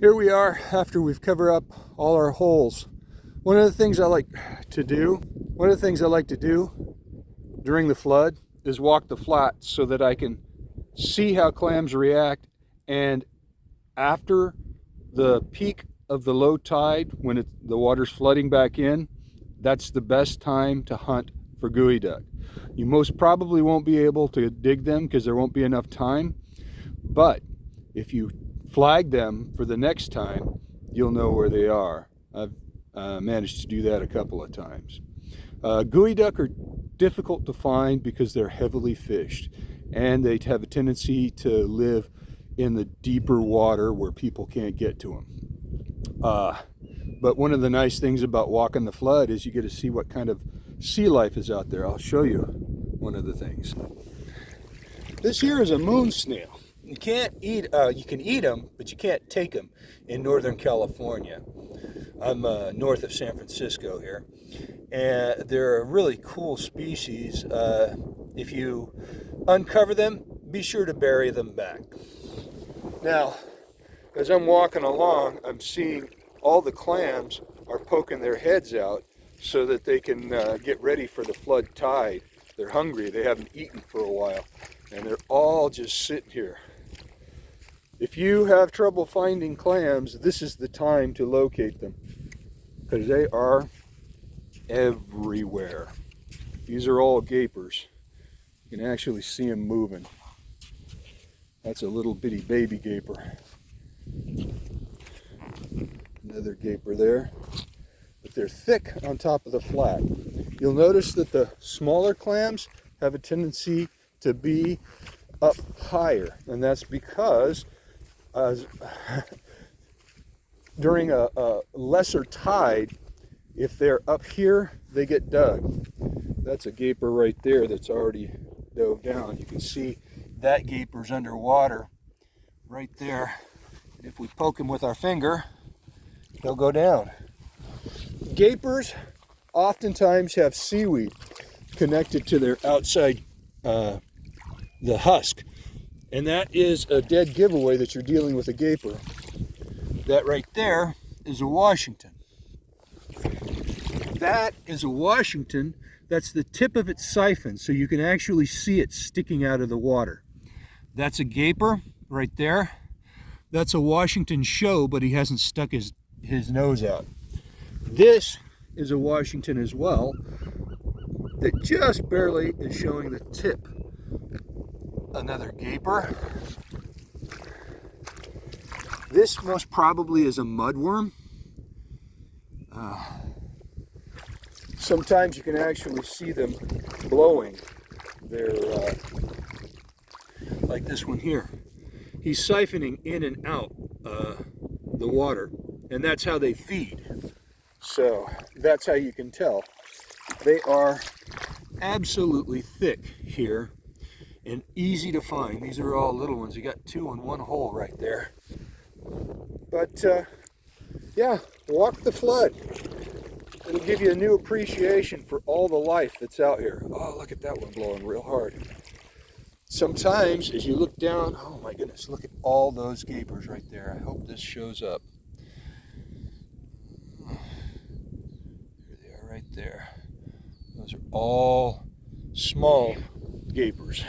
Here we are after we've covered up all our holes. One of the things I like to do during the flood is walk the flats so that I can see how clams react, and after the peak of the low tide, when the water's flooding back in, that's the best time to hunt for gooey duck. You most probably won't be able to dig them because there won't be enough time, but if you flag them for the next time, you'll know where they are. I've managed to do that a couple of times. Gooey duck are difficult to find because they're heavily fished, and they have a tendency to live in the deeper water where people can't get to them. But one of the nice things about walking the flood is you get to see what kind of sea life is out there. I'll show you one of the things. This here is a moon snail. You can't eat, you can eat them, but you can't take them in Northern California. I'm north of San Francisco here, and they're a really cool species. If you uncover them, be sure to bury them back. Now, as I'm walking along, I'm seeing all the clams are poking their heads out so that they can get ready for the flood tide. They're hungry, they haven't eaten for a while, and they're all just sitting here. If you have trouble finding clams, this is the time to locate them, because they are everywhere. These are all gapers. You can actually see them moving. That's a little bitty baby gaper. Another gaper there. But they're thick on top of the flat. You'll notice that the smaller clams have a tendency to be up higher, and that's because during a lesser tide, if they're up here, they get dug. That's a gaper right there that's already dove down. You can see that gaper's underwater right there. And if we poke him with our finger, he'll go down. Gapers oftentimes have seaweed connected to their outside, the husk. And that is a dead giveaway that you're dealing with a gaper. That right there is a Washington. That is a Washington. That's the tip of its siphon, so you can actually see it sticking out of the water. That's a gaper right there. That's a Washington show, but he hasn't stuck his nose out. This is a Washington as well, that just barely is showing the tip. Another gaper. This most probably is a mudworm. Sometimes you can actually see them blowing. They're like this one here. He's siphoning in and out the water, and that's how they feed. So that's how you can tell. They are absolutely thick here and easy to find. These are all little ones. You got two in one hole right there. But yeah, walk the flood. It'll give you a new appreciation for all the life that's out here. Oh, look at that one blowing real hard. Sometimes as you look down, oh my goodness, look at all those gapers right there. I hope this shows up. There they are right there. Those are all small gapers.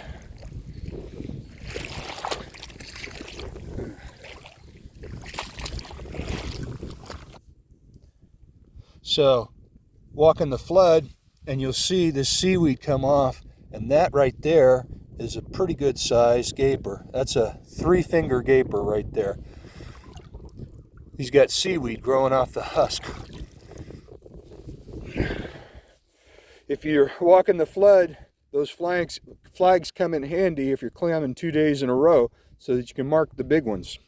So walk in the flood and you'll see this seaweed come off, and that right there is a pretty good size gaper. That's a 3-finger gaper right there. He's got seaweed growing off the husk. If you're walking the flood, those flags come in handy if you're clamming 2 days in a row so that you can mark the big ones.